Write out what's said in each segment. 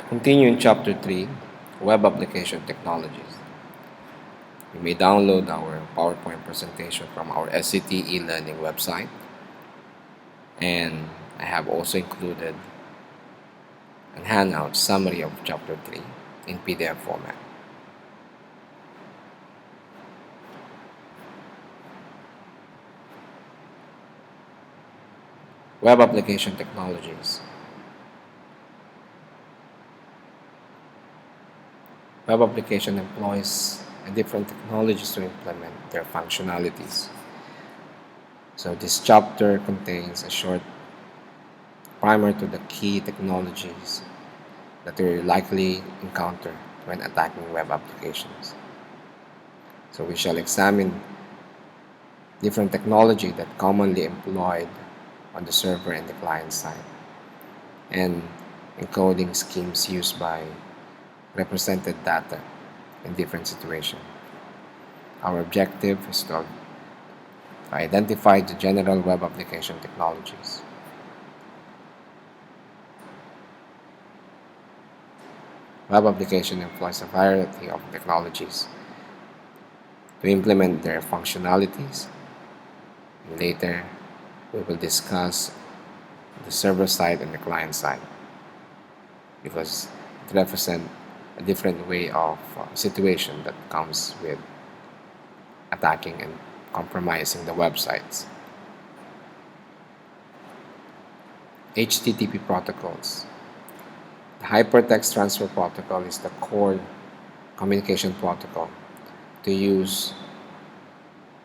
Continue in Chapter 3, Web Application Technologies. You may download our PowerPoint presentation from our SCT e-learning website, and I have also included an handout summary of Chapter 3 in PDF format. Web Application Technologies. Web application employs different technologies to implement their functionalities. So this chapter contains a short primer to the key technologies that you likely encounter when attacking web applications. So we shall examine different technology that commonly employed on the server and the client side, and encoding schemes used by represented data in different situations. Our objective is to identify the general web application technologies. Web application employs a variety of technologies to implement their functionalities. Later, we will discuss the server side and the client side because it represents a different way of situation that comes with attacking and compromising the websites. HTTP protocols. The Hypertext Transfer Protocol is the core communication protocol to use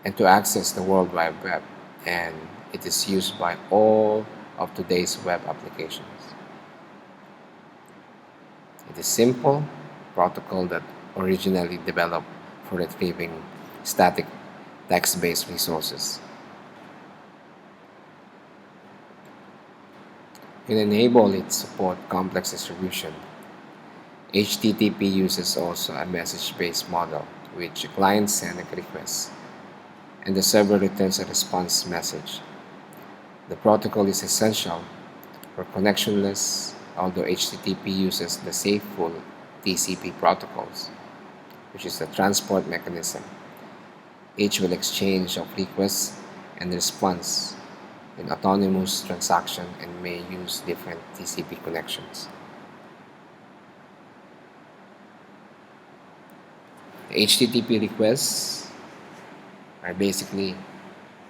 and to access the World Wide Web, and it is used by all of today's web applications. It is simple protocol that originally developed for retrieving static text-based resources. To enable its support complex distribution, HTTP uses also a message-based model, which a client sends a request and the server returns a response message. The protocol is essential for connectionless, although HTTP uses the stateful TCP protocols, which is the transport mechanism. Each will exchange of requests and response in autonomous transaction and may use different TCP connections. The HTTP requests are basically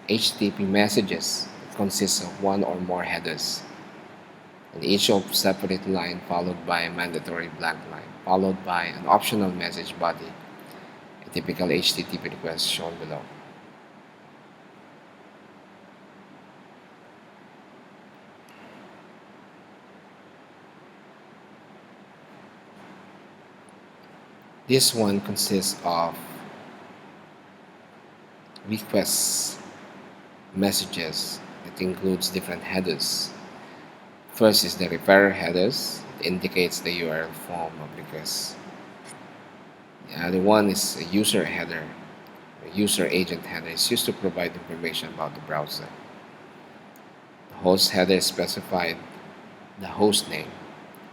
HTTP messages that consist of one or more headers, and each of separate line followed by a mandatory blank line, followed by an optional message body, a typical HTTP request shown below. This one consists of requests messages that includes different headers. First is the referrer headers. It indicates the URL form of request. The other one is a user header. The user agent header is used to provide information about the browser. The host header specified the host name,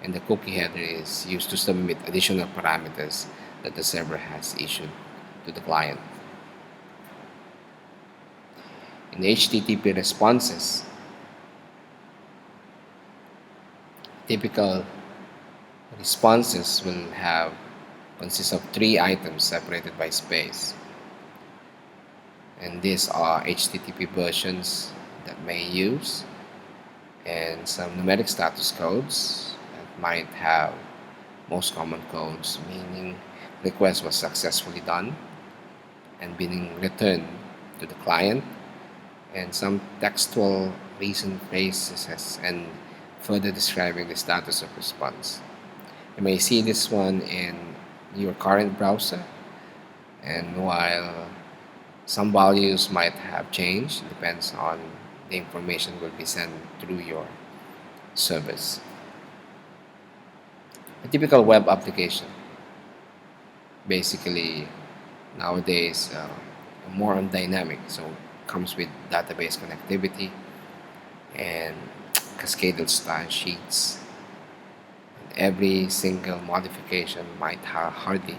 and the cookie header is used to submit additional parameters that the server has issued to the client. In HTTP responses, typical responses will consist of 3 items separated by space, and these are HTTP versions that may use and some numeric status codes that might have most common codes, meaning request was successfully done and being returned to the client, and some textual reason phrases and further describing the status of response. You may see this one in your current browser, and while some values might have changed, depends on the information will be sent through your service. A typical web application, basically nowadays more on dynamic, so comes with database connectivity and cascaded style sheets, every single modification might have hardy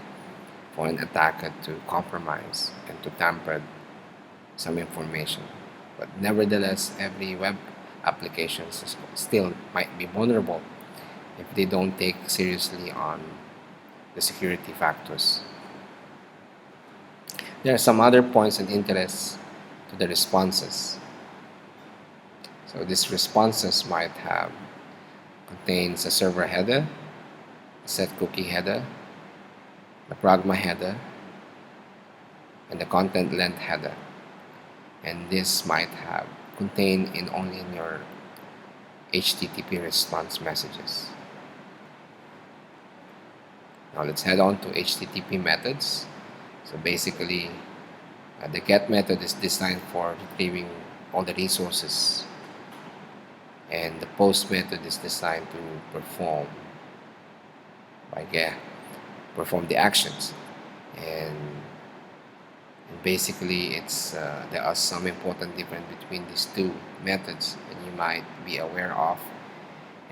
for an attacker to compromise and to tamper some information. But nevertheless, every web application still might be vulnerable if they don't take seriously on the security factors. There are some other points and interests to the responses. So these responses might have contains a server header, a set cookie header, the pragma header, and the content length header. And this might have contained in only in your HTTP response messages. Now let's head on to HTTP methods. So basically, the GET method is designed for retrieving all the resources, and the POST method is designed to perform the actions. And basically, there are some important difference between these two methods, and you might be aware of.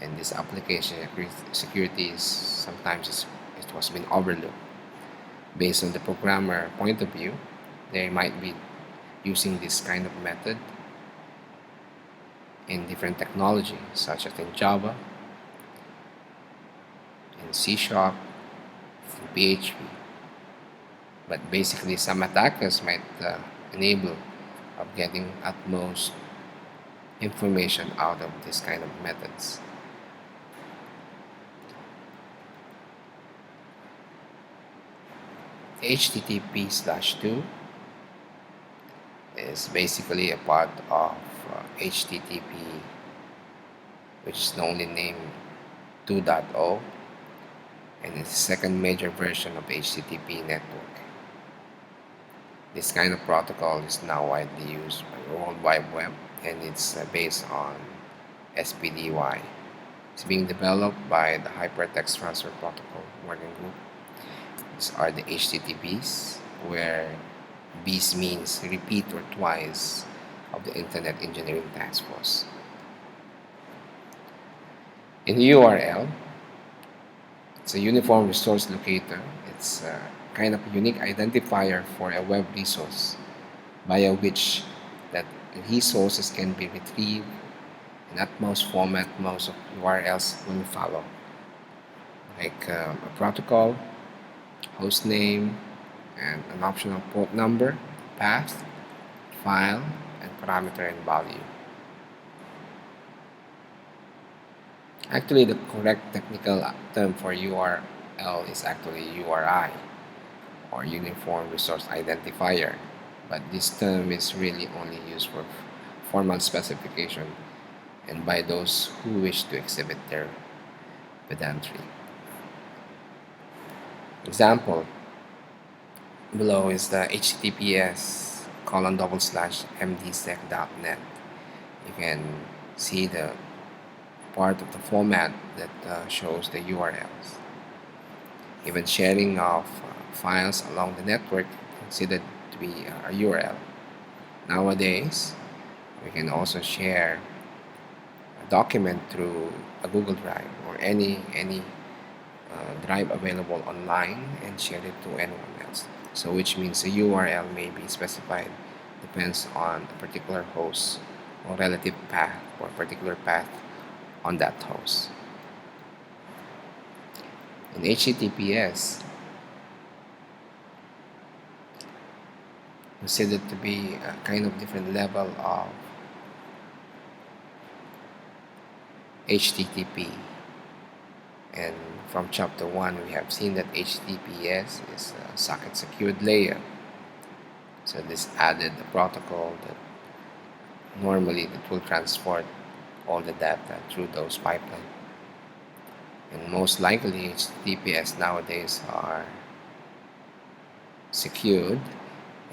And this application security is sometimes it was been overlooked. Based on the programmer point of view, they might be using this kind of method in different technology, such as in Java, in C#, in PHP. But basically, some attackers might enable of getting utmost information out of this kind of methods. HTTP/2 is basically a part of HTTP, which is the only name 2.0, and it's the second major version of the HTTP network. This kind of protocol is now widely used by the World Wide Web, and it's based on SPDY. It's being developed by the Hypertext Transfer Protocol Working Group. These are the HTTPs, where Bs means repeat or twice of the Internet Engineering Task Force. In URL, it's a uniform resource locator. It's a kind of unique identifier for a web resource via which that resources can be retrieved in utmost format most of URLs will follow, like a protocol, host name, and an optional port number, path, file, and parameter and value. Actually, the correct technical term for URL is actually URI, or Uniform Resource Identifier, but this term is really only used for formal specification and by those who wish to exhibit their pedantry. Example below is the https://mdsec.net. You can see the part of the format that shows the URLs. Even sharing of files along the network considered to be a URL. Nowadays, we can also share a document through a Google Drive or any drive available online and share it to anyone else. So which means the URL may be specified depends on a particular host or relative path or particular path on that host. In HTTPS, considered to be a kind of different level of HTTP. And from chapter 1, we have seen that HTTPS is a socket secured layer. So this added a protocol that normally that will transport all the data through those pipelines. And most likely HTTPS nowadays are secured,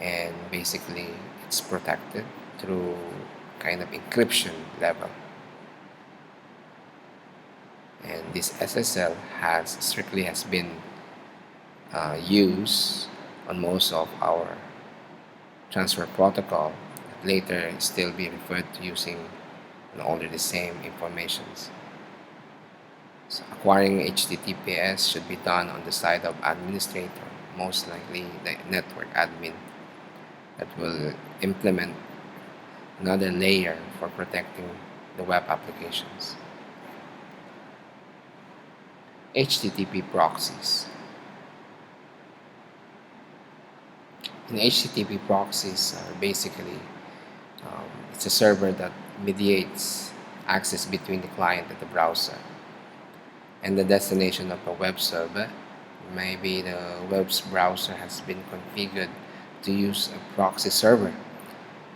and basically it's protected through kind of encryption level. And this SSL has been used on most of our transfer protocol, later still be referred to using only the same informations. So acquiring HTTPS should be done on the side of administrator, most likely the network admin, that will implement another layer for protecting the web applications. HTTP proxies. In HTTP proxies are basically it's a server that mediates access between the client and the browser and the destination of a web server. Maybe the web's browser has been configured to use a proxy server.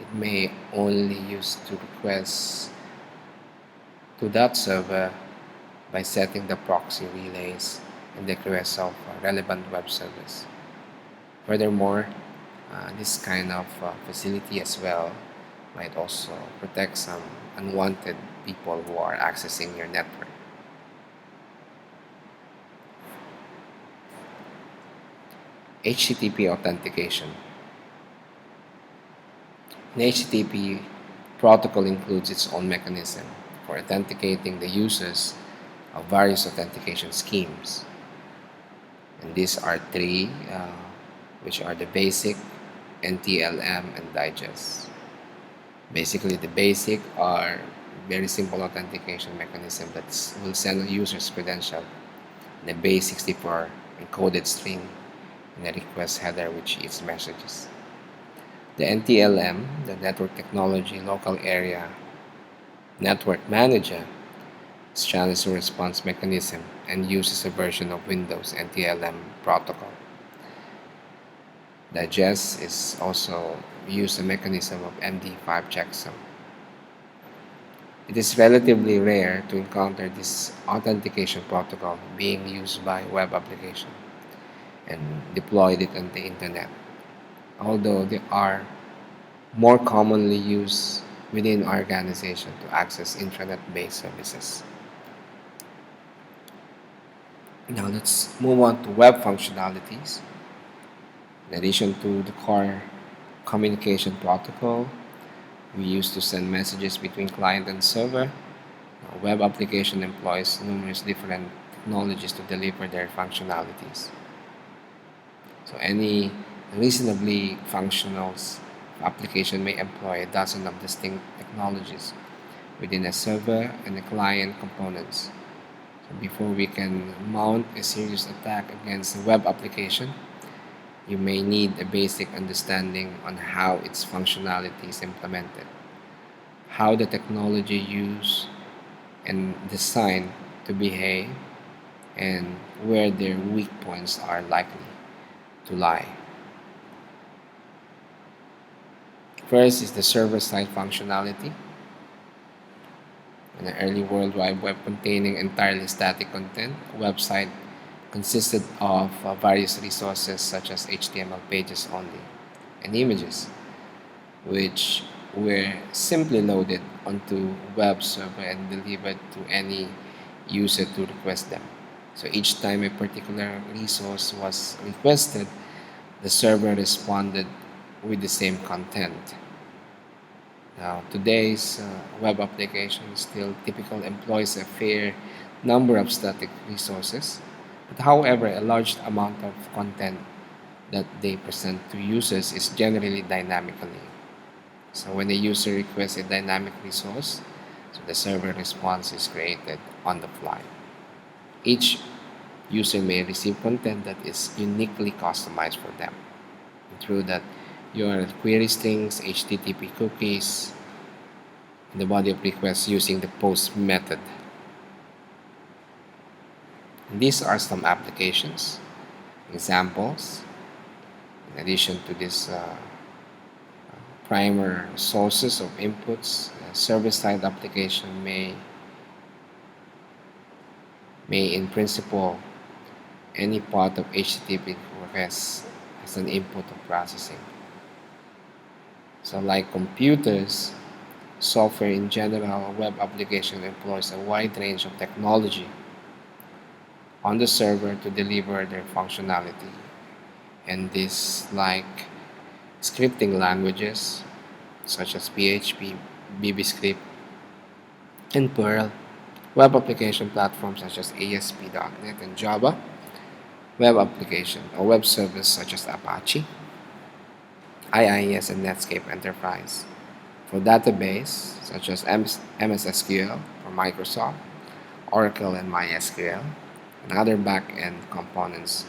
It may only use to request to that server by setting the proxy relays and the request of relevant web service. Furthermore, this kind of facility as well might also protect some unwanted people who are accessing your network. HTTP authentication. An HTTP protocol includes its own mechanism for authenticating the users of various authentication schemes. And these are three, which are the basic, NTLM, and digest. Basically, the basic are very simple authentication mechanism that will send a user's credential in a base 64 encoded string in a request header which its messages. The NTLM, the Network Technology Local Area Network Manager, is channels a response mechanism and uses a version of Windows NTLM protocol. Digest is also use a mechanism of MD5 checksum. It is relatively rare to encounter this authentication protocol being used by web application and deployed it on the internet, although they are more commonly used within our organization to access intranet-based services. Now let's move on to web functionalities. In addition to the core communication protocol we use to send messages between client and server, a web application employs numerous different technologies to deliver their functionalities. So any reasonably functional application may employ a dozen of distinct technologies within a server and a client components. So before we can mount a serious attack against a web application, you may need a basic understanding on how its functionality is implemented, how the technology used and designed to behave, and where their weak points are likely to lie. First is the server-side functionality. In the early World Wide Web containing entirely static content, a website consisted of various resources such as HTML pages only and images, which were simply loaded onto web server and delivered to any user to request them. So each time a particular resource was requested, the server responded with the same content. Now, today's web application still typically employs a fair number of static resources, but however, a large amount of content that they present to users is generally dynamically. So when a user requests a dynamic resource, so the server response is created on the fly. Each user may receive content that is uniquely customized for them. And through that, your query strings, HTTP cookies, and the body of requests using the post method. And these are some applications, examples. In addition to this primer sources of inputs, server-side application may in principle any part of HTTP request as an input of processing. So like computers, software in general, web application employs a wide range of technology on the server to deliver their functionality. And this like scripting languages such as PHP, VBScript, and Perl Web application platforms such as ASP.NET and Java, web application or web service such as Apache, IIS and Netscape Enterprise, for database such as MS SQL for Microsoft, Oracle and MySQL, and other back-end components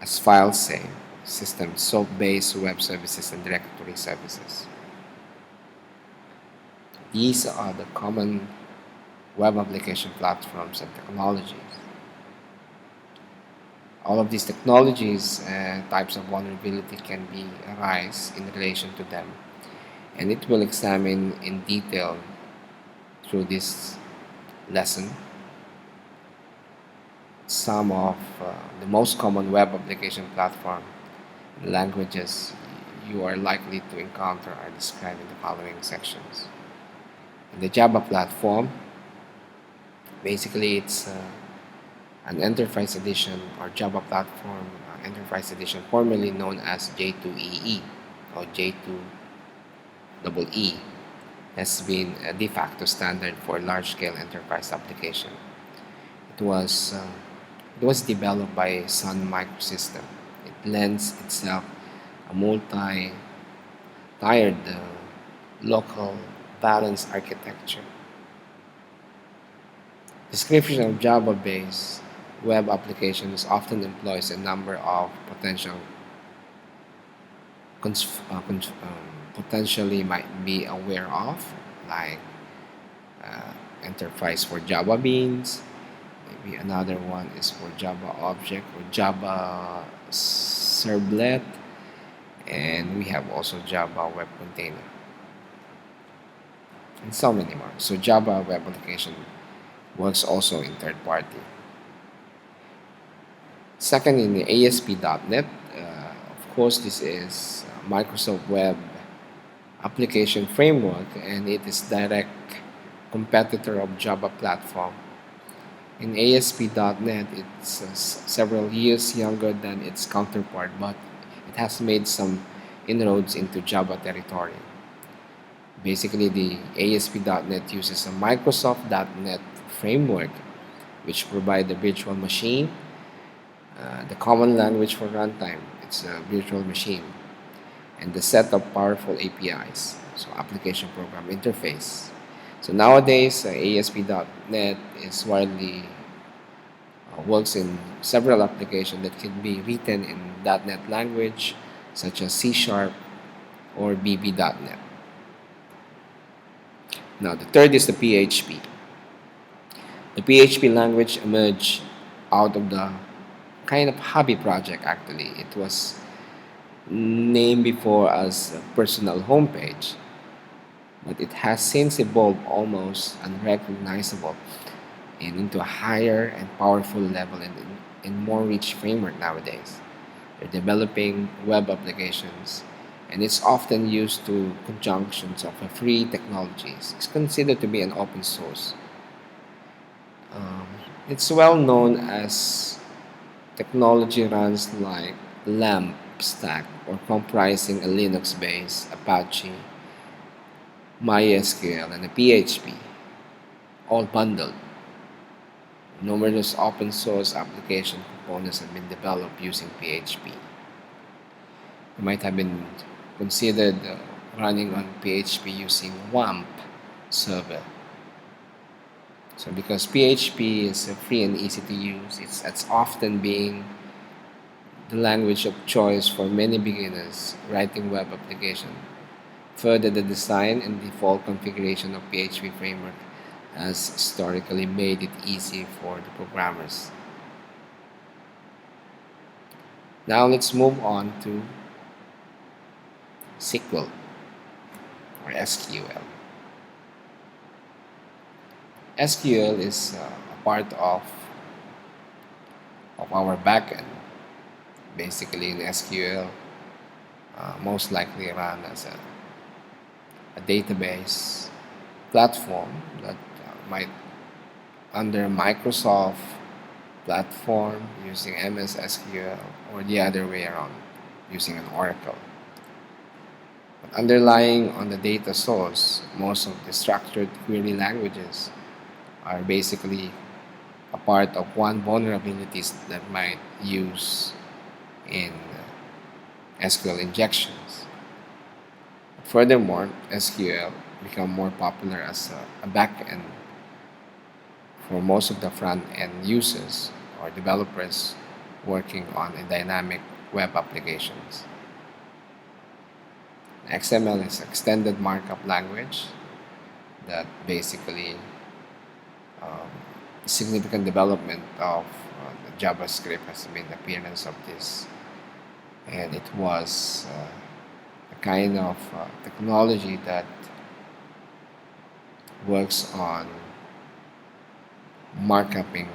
as file save, system SOAP-based web services and directory services. These are the common web application platforms and technologies. All of these technologies and types of vulnerability can be arise in relation to them, and it will examine in detail through this lesson some of the most common web application platform languages you are likely to encounter are described in the following sections. In the Java platform, basically it's an enterprise edition or Java platform enterprise edition, formerly known as J2EE or J2EE, has been a de facto standard for large-scale enterprise application. It was developed by Sun Microsystem. It lends itself a multi-tiered local balanced architecture. Description of Java-based web applications often employs a number of potentially might be aware of, like enterprise for Java Beans. Maybe another one is for Java Object or Java Servlet, and we have also Java Web Container, and so many more. So Java Web Application works also in third party. Second, in the ASP.NET, of course, this is Microsoft Web Application Framework, and it is direct competitor of Java platform. In ASP.NET, it's several years younger than its counterpart, but it has made some inroads into Java territory. Basically, the ASP.NET uses a Microsoft.NET framework, which provide the virtual machine, the common language for runtime. It's a virtual machine, and the set of powerful APIs, so application program interface. So nowadays, ASP.NET is widely works in several applications that can be written in .NET language, such as C# or VB.NET. Now, the third is the PHP. The PHP language emerged out of the kind of hobby project, actually. It was named before as a personal homepage, but it has since evolved almost unrecognizable and into a higher and powerful level and more rich framework nowadays. They're developing web applications, and it's often used to conjunctions of free technologies. It's considered to be an open source. It's well known as technology runs like LAMP stack or comprising a Linux-based Apache, MySQL, and a PHP, all bundled. Numerous open source application components have been developed using PHP. It might have been considered running on PHP using WAMP server. So because PHP is free and easy to use, it's often being the language of choice for many beginners writing web application. Further, the design and default configuration of PHP framework has historically made it easy for the programmers. Now let's move on to SQL or SQL. SQL is a part of our backend. Basically, in SQL, most likely run as a database platform that might under Microsoft platform using MS SQL, or the other way around using an Oracle. But underlying on the data source, most of the structured query languages are basically a part of one vulnerabilities that might use in SQL injections. Furthermore, SQL become more popular as a backend for most of the front-end users or developers working on a dynamic web applications. XML is extended markup language that basically um, significant development of the JavaScript has been the appearance of this, and it was a kind of technology that works on markupping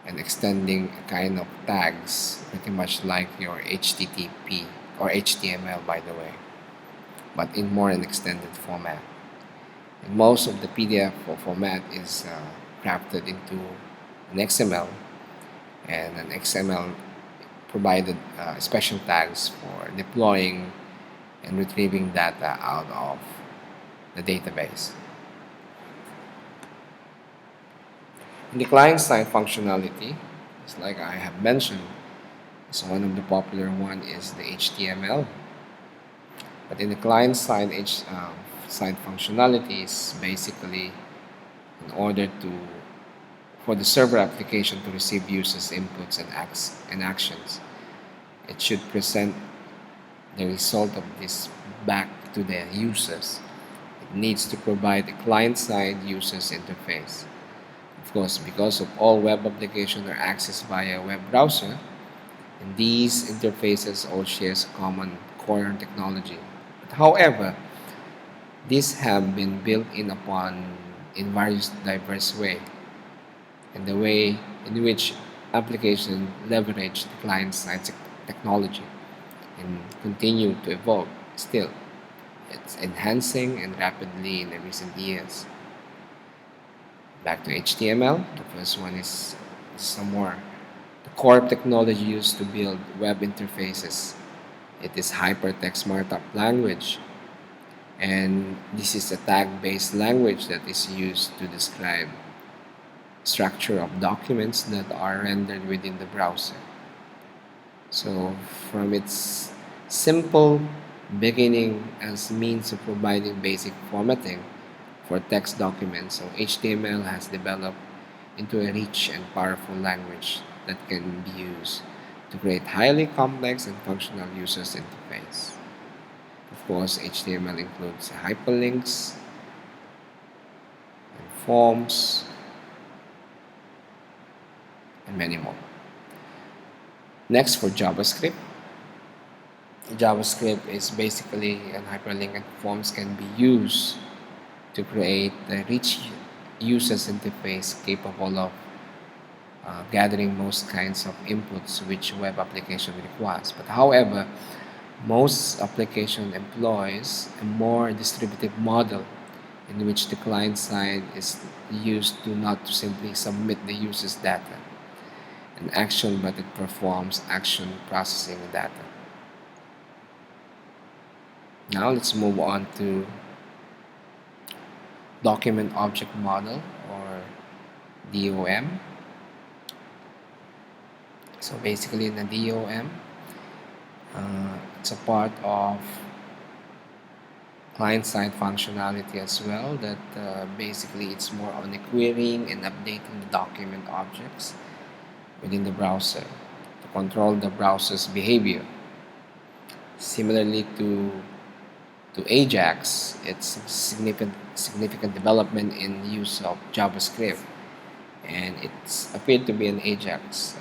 and extending a kind of tags, pretty much like your HTTP or HTML, by the way, but in more an extended format. And most of the PDF format is crafted into an XML, and an XML provided special tags for deploying and retrieving data out of the database. In the client-side functionality, it's like I have mentioned, so one of the popular one is the HTML. But in the side functionality is basically in order for the server application to receive users' inputs and actions. It should present the result of this back to the users. It needs to provide a client-side users interface. Of course, because of all web applications are accessed via a web browser, and these interfaces all share common core technology. But however, these have been built in upon in various diverse way, and the way in which applications leverage the client-side technology and continue to evolve still. It's enhancing and rapidly in the recent years. Back to HTML, the first one is some more. The core technology used to build web interfaces. It is hypertext markup language, and this is a tag-based language that is used to describe structure of documents that are rendered within the browser. So from its simple beginning as means of providing basic formatting for text documents, so HTML has developed into a rich and powerful language that can be used to create highly complex and functional users interface. Of course, HTML includes hyperlinks and forms and many more. Next, for JavaScript. JavaScript is basically an hyperlink, and forms can be used to create a rich users interface capable of gathering most kinds of inputs which web application requires. But however, most application employs a more distributed model in which the client side is used to not simply submit the user's data and action, but it performs action processing data. Now let's move on to document object model, or DOM. So basically in the DOM, it's a part of client-side functionality as well, that basically it's more on the querying and updating the document objects within the browser to control the browser's behavior. Similarly to Ajax, it's significant development in use of JavaScript, and it's appeared to be an Ajax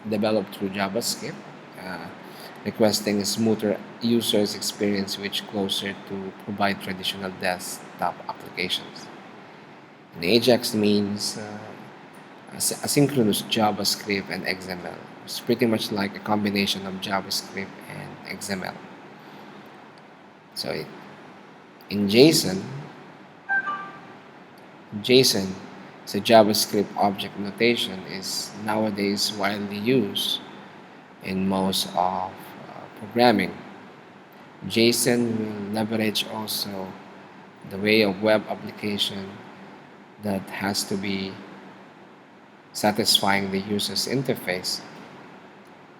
developed through JavaScript, requesting a smoother user's experience which closer to provide traditional desktop applications. And Ajax means asynchronous JavaScript and XML. It's pretty much like a combination of JavaScript and XML. So in JSON is a JavaScript object notation, is nowadays widely used in most of programming. JSON will leverage also the way of web application that has to be satisfying the user's interface.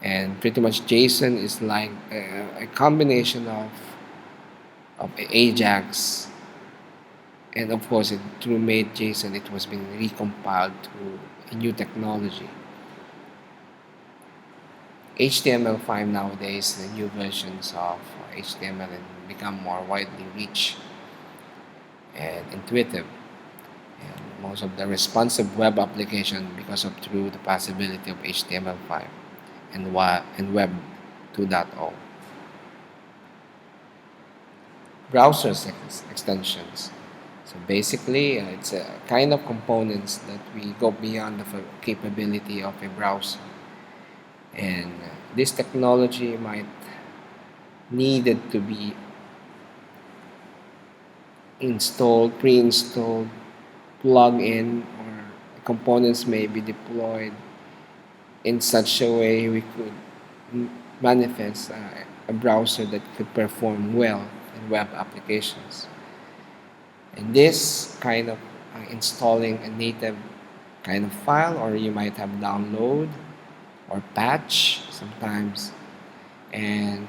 And pretty much JSON is like a combination of Ajax, and of course through made JSON it was being recompiled to a new technology. HTML5 nowadays, the new versions of HTML have become more widely reached and intuitive. And most of the responsive web application because of through the possibility of HTML5 and Web 2.0. Extensions. So basically, it's a kind of components that we go beyond the capability of a browser. And this technology might needed to be installed, pre-installed, plug in, or components may be deployed in such a way we could manifest a browser that could perform well in web applications. And this kind of installing a native kind of file, or you might have download or patch sometimes. And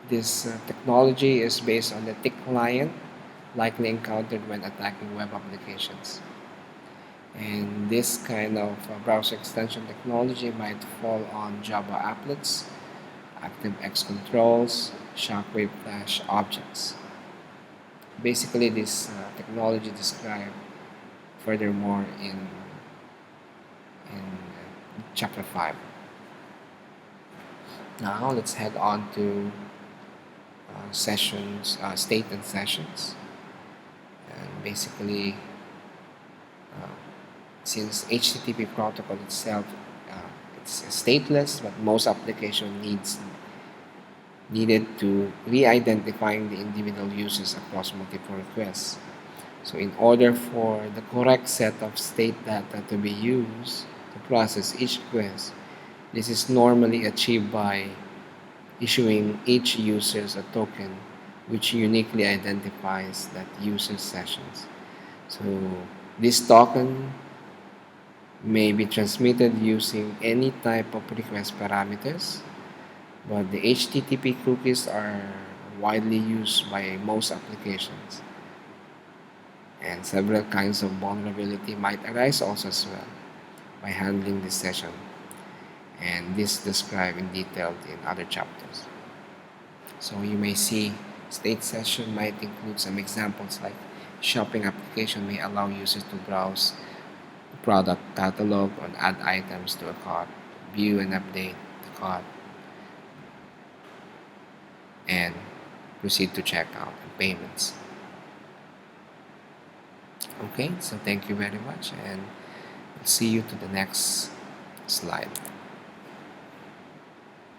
this technology is based on the tick client likely encountered when attacking web applications. And this kind of browser extension technology might fall on Java applets, ActiveX controls, Shockwave Flash objects. Basically, this technology described furthermore in chapter 5. Now let's head on to state and sessions. And basically, since HTTP protocol itself, it's stateless, but most application needed to re-identifying the individual users across multiple requests. So in order for the correct set of state data to be used to process each request, this is normally achieved by issuing each user a token which uniquely identifies that user's sessions. So this token may be transmitted using any type of request parameters, but the HTTP cookies are widely used by most applications. And several kinds of vulnerability might arise also as well by handling this session. And this described in detail in other chapters. So you may see state session might include some examples like shopping application may allow users to browse the product catalog and add items to a cart, view and update the cart, and proceed to checkout and payments. Okay, so thank you very much, and see you to the next slide.